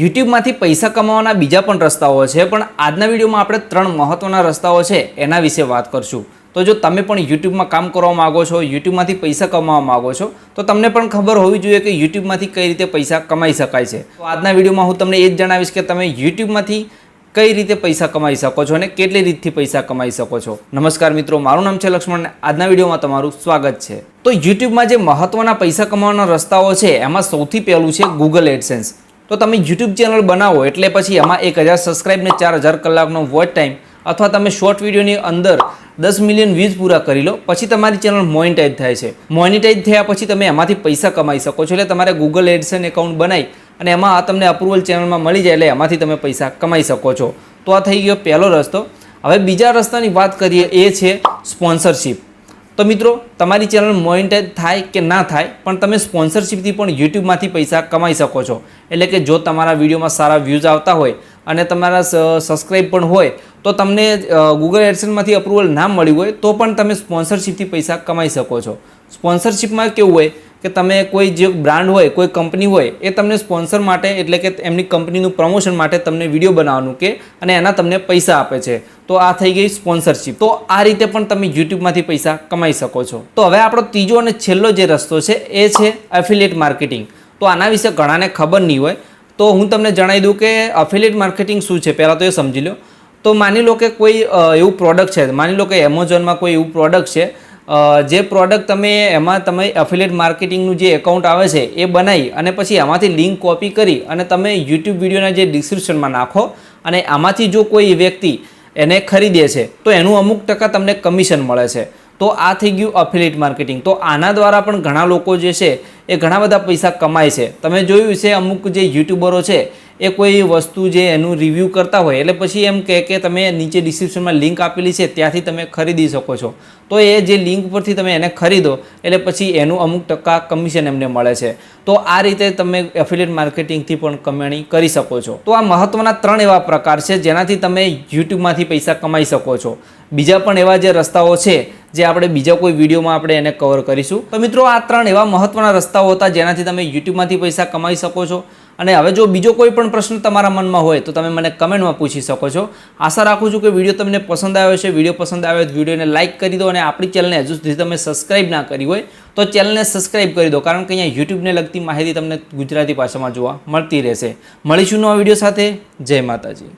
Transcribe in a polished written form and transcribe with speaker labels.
Speaker 1: YouTube માંથી પૈસા કમાવાના બીજા પણ રસ્તાઓ છે, પણ આજના વિડીયોમાં આપણે 3 મહત્વના રસ્તાઓ છે એના વિશે વાત કરશું। તો જો તમે પણ YouTube માં કામ કરવા માંગો છો, YouTube માંથી પૈસા કમાવા માંગો છો, તો તમને પણ ખબર હોવી જોઈએ કે YouTube માંથી કઈ રીતે પૈસા કમાઈ શકાય છે। તો આજના વિડીયોમાં હું તમને એ જ જણાવીશ કે તમે YouTube માંથી કઈ રીતે પૈસા કમાઈ શકો છો અને કેટલી રીતથી પૈસા કમાઈ શકો છો। નમસ્કાર મિત્રો, મારું નામ છે લક્ષ્મણ અને આજના વિડીયોમાં તમારું સ્વાગત છે। તો YouTube માં જે મહત્વના પૈસા કમાવાના રસ્તાઓ છે એમાં સૌથી પહેલું છે Google AdSense। तो તમે YouTube ચેનલ બનાવો એટલે પછી એમાં 1000 સબસ્ક્રાઇબ ને 4000 કલાકનો વોચ ટાઈમ અથવા તમે શોર્ટ વિડીયોની અંદર 10 મિલિયન વ્યૂઝ પૂરા કરી લો પછી તમારી ચેનલ મોનેટાઇઝ થાય છે। મોનેટાઇઝ થયા પછી તમે એમાંથી પૈસા કમાઈ શકો છો। એટલે તમારે Google AdSense એકાઉન્ટ બનાવી અને એમાં તમને અપ્રુવલ ચેનલમાં મળી જાય એટલે એમાંથી તમે પૈસા કમાઈ શકો છો। તો આ થઈ ગયો પહેલો રસ્તો। હવે બીજા રસ્તાની વાત કરીએ એ છે સ્પોન્સરશિપ। तो मित्रों तमारी चैनल मोनेटाइज थाय के ना थाय पण तमे स्पॉन्सरशिप थी पण यूट्यूब मांथी पैसा कमाई सको छो। एटले के जो तमारा विडियो में सारा व्यूज आवता होय अने तमारा सब्सक्राइब पण होय तो तमने गूगल एडसेंस मांथी अप्रूवल ना मळ्युं होय तो पण तमे स्पॉन्सरशिप थी पैसा कमाई सको छो। स्पॉन्सरशिप में केवुं होय कि तमे कोई जो ब्रांड होय कोई कंपनी होय ए तमने स्पॉन्सर माटे एटले के एमनी कंपनीनुं प्रमोशन माटे तमने विडियो बनाववानुं के अने एना तमने पैसा आपे छे। तो आ थई गई स्पॉन्सरशिप। तो आ रीते पण तमे यूट्यूब मांथी पैसा कमाई सको छो। तो हवे आपणो तीजो अने छेल्लो जे रस्तो छे ए छे एफिलिएट मार्केटिंग। तो आना विषे घणाने खबर नहीं होय तो हूँ तमने जणावी दूँ कि एफिलिएट मार्केटिंग शुं छे। पहला तो ये समझी लो। तो मानी लो कि कोई एवुं प्रोडक्ट है, मानी लो कि एमेजोन में कोई एवुं प्रोडक्ट है जे प्रोडक्ट तमे एमां तमे एफिलिएट मार्केटिंगनुं जे एकाउंट आवे छे ए बनावी अने पछी आमांथी लिंक कॉपी करी अने तमे यूट्यूब विडियोना जे डिस्क्रिप्शनमां नाखो अने आमांथी जो कोई व्यक्ति एने खरीदे छे तो एनुं अमुक टका तमने कमीशन मळे छे। तो आ थई गयुं एफिलिएट मार्केटिंग। तो आना द्वारा पण घणा लोको जे छे ए घणा बधा पैसा कमाय छे। तमे जोयुं छे अमुक जे यूट्यूबरो छे ए कोई वस्तु जे एनुं रिव्यू करता होय एटले पछी एम कहे के तमे नीचे डिस्क्रिप्शनमां लिंक आपेली छे त्यांथी तमे खरीदी शको छो। तो ए जे लिंक परथी तमे एने खरीदो एटले पछी एनुं अमुक टका कमीशन एमने मळे छे। तो आ रीते तमे एफिलिएट मार्केटिंगथी पण कमाणी करी शको छो। तो आ महत्वना 3 एवा प्रकार छे जेनाथी तमे यूट्यूब मांथी पैसा कमाई शको छो। बीजा पण एवा जे रस्ताओ छे जे आपणे बीजा कोई विडियोमां आपणे एने कवर करीशुं। तो मित्रों आ 3 एवा महत्वना रस्ताओ हता जेनाथी तमे यूट्यूब मांथी पैसा कमाई शको छो। અને હવે જો બીજો કોઈ પણ પ્રશ્ન તમારા મનમાં હોય તો તમે મને કમેન્ટમાં પૂછી શકો છો। આશા રાખું છું કે વિડીયો તમને પસંદ આવ્યો છે। વિડીયો પસંદ આવ્યો તો વિડીયોને લાઇક કરી દો અને આપણી ચેનલને હજુ સુધી તમે સબસ્ક્રાઇબ ના કરી હોય તો ચેનલને સબસ્ક્રાઇબ કરી દો કારણ કે અહીંયા યુટ્યુબને લગતી માહિતી તમને ગુજરાતી ભાષામાં જોવા મળતી રહેશે। મળીશું નવા વિડીયો સાથે। જય માતાજી।